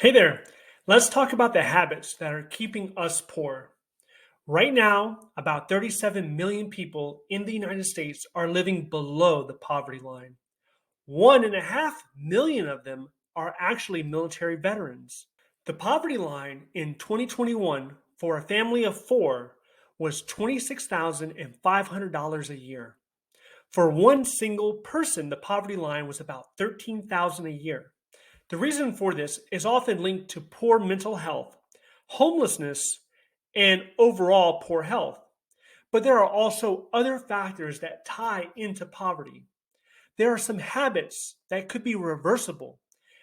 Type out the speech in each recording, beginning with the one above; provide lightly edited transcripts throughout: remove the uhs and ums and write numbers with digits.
Hey there. Let's talk about the habits that are keeping us poor. Right now, about 37 million people in the United States are living below the poverty line. 1.5 million of them are actually military veterans. The poverty line in 2021 for a family of four was $26,500 a year. For one single person, the poverty line was about 13,000 a year. The reason for this is often linked to poor mental health, homelessness, and overall poor health. But there are also other factors that tie into poverty. There are some habits that could be reversible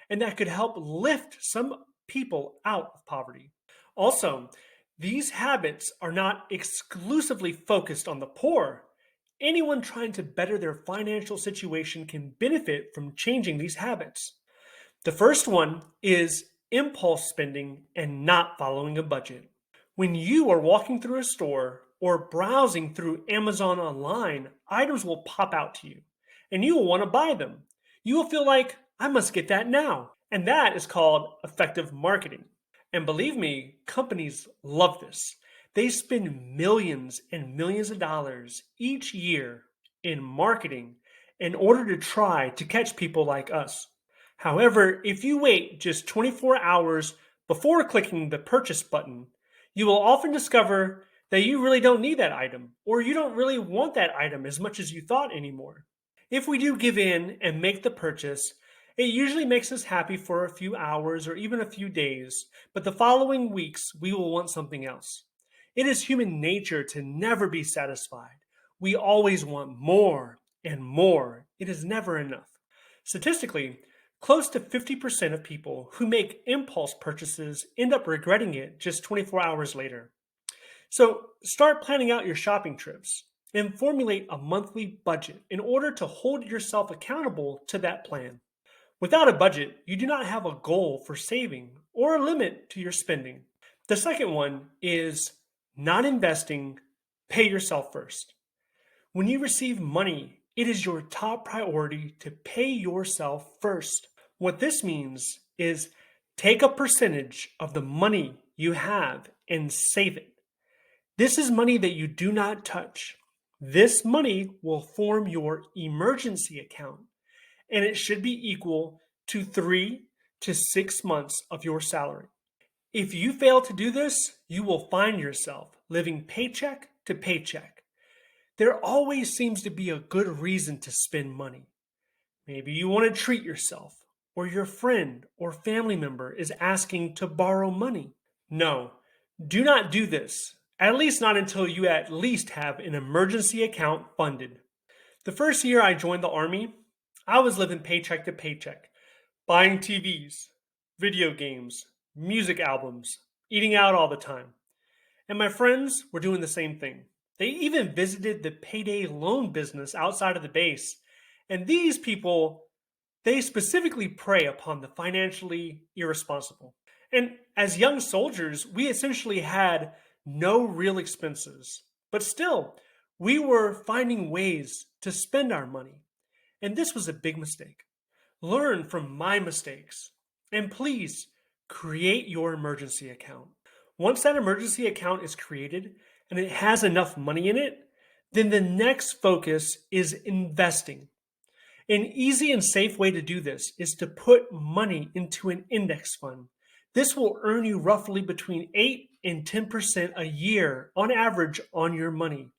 and that could help lift some people out of poverty. Also, these habits are not exclusively focused on the poor. Anyone trying to better their financial situation can benefit from changing these habits. The first one is impulse spending and not following a budget. When you are walking through a store or browsing through Amazon online, items will pop out to you and you will want to buy them. You will feel like, I must get that now. And that is called effective marketing. And believe me, companies love this. They spend millions and millions of dollars each year in marketing in order to try to catch people like us. However, if you wait just 24 hours before clicking the purchase button, you will often discover that you really don't need that item or you don't really want that item as much as you thought anymore. If we do give in and make the purchase, it usually makes us happy for a few hours or even a few days, but the following weeks we will want something else. It is human nature to never be satisfied. We always want more and more. It is never enough. Statistically, close to 50% of people who make impulse purchases end up regretting it just 24 hours later. So start planning out your shopping trips and formulate a monthly budget in order to hold yourself accountable to that plan. Without a budget, you do not have a goal for saving or a limit to your spending. The second one is not investing, pay yourself first. When you receive money, it is your top priority to pay yourself first. What this means is take a percentage of the money you have and save it. This is money that you do not touch. This money will form your emergency account, and it should be equal to 3 to 6 months of your salary. If you fail to do this, you will find yourself living paycheck to paycheck. There always seems to be a good reason to spend money. Maybe you want to treat yourself, or your friend or family member is asking to borrow money. No, do not do this, at least not until you at least have an emergency account funded. The first year I joined the Army, I was living paycheck to paycheck, buying TVs, video games, music albums, eating out all the time. And my friends were doing the same thing. They even visited the payday loan business outside of the base. And these people, they specifically prey upon the financially irresponsible. And as young soldiers, we essentially had no real expenses. But still, we were finding ways to spend our money. And this was a big mistake. Learn from my mistakes. And please create your emergency account. Once that emergency account is created and it has enough money in it, then the next focus is investing. An easy and safe way to do this is to put money into an index fund. This will earn you roughly between 8 and 10% a year on average on your money.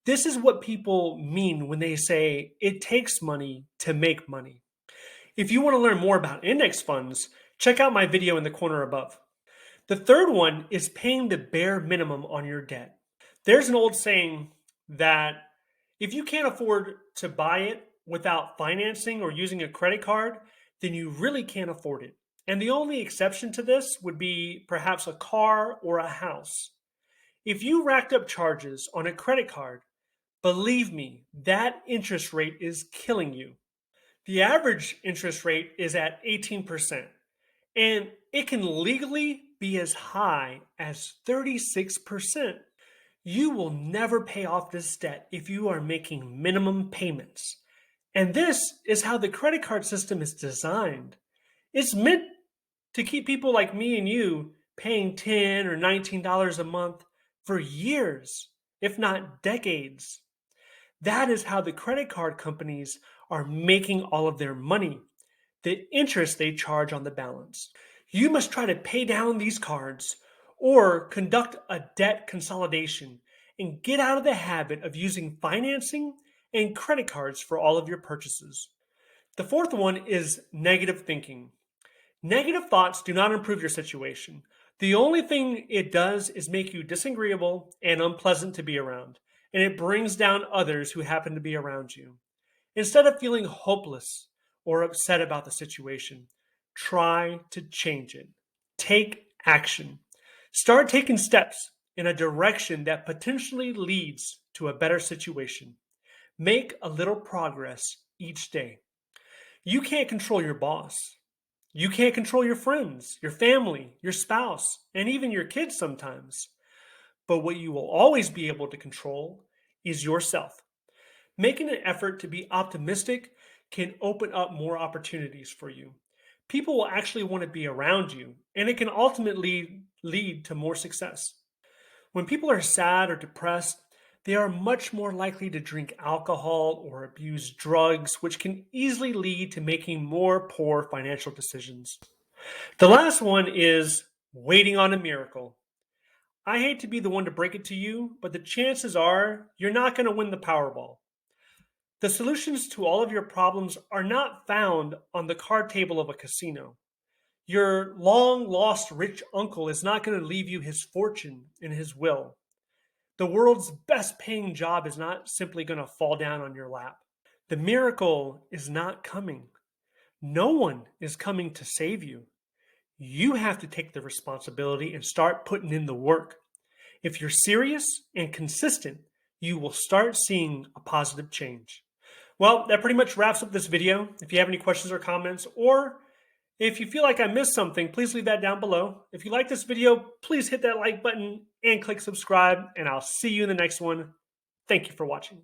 This is what people mean when they say it takes money to make money. If you want to learn more about index funds, check out my video in the corner above. The third one is paying the bare minimum on your debt. There's an old saying that if you can't afford to buy it without financing or using a credit card, then you really can't afford it. And the only exception to this would be perhaps a car or a house. If you racked up charges on a credit card, believe me, that interest rate is killing you. The average interest rate is at 18%, and it can legally be as high as 36%. You will never pay off this debt if you are making minimum payments. And this is how the credit card system is designed. It's meant to keep people like me and you paying $10 or $19 a month for years, if not decades. That is how the credit card companies are making all of their money, the interest they charge on the balance. You must try to pay down these cards or conduct a debt consolidation and get out of the habit of using financing and credit cards for all of your purchases. The fourth one is negative thinking. Negative thoughts do not improve your situation. The only thing it does is make you disagreeable and unpleasant to be around, and it brings down others who happen to be around you. Instead of feeling hopeless or upset about the situation, try to change it. Take action. Start taking steps in a direction that potentially leads to a better situation. Make a little progress each day. You can't control your boss. You can't control your friends, your family, your spouse, and even your kids sometimes. But what you will always be able to control is yourself. Making an effort to be optimistic can open up more opportunities for you. People will actually want to be around you, and it can ultimately lead to more success. When people are sad or depressed, they are much more likely to drink alcohol or abuse drugs, which can easily lead to making more poor financial decisions. The last one is waiting on a miracle. I hate to be the one to break it to you, but the chances are you're not going to win the Powerball. The solutions to all of your problems are not found on the card table of a casino. Your long lost rich uncle is not going to leave you his fortune and his will. The world's best paying job is not simply going to fall down on your lap. The miracle is not coming. No one is coming to save you. You have to take the responsibility and start putting in the work. If you're serious and consistent, you will start seeing a positive change. Well, that pretty much wraps up this video. If you have any questions or comments, or if you feel like I missed something, please leave that down below. If you like this video, please hit that like button and click subscribe, and I'll see you in the next one. Thank you for watching.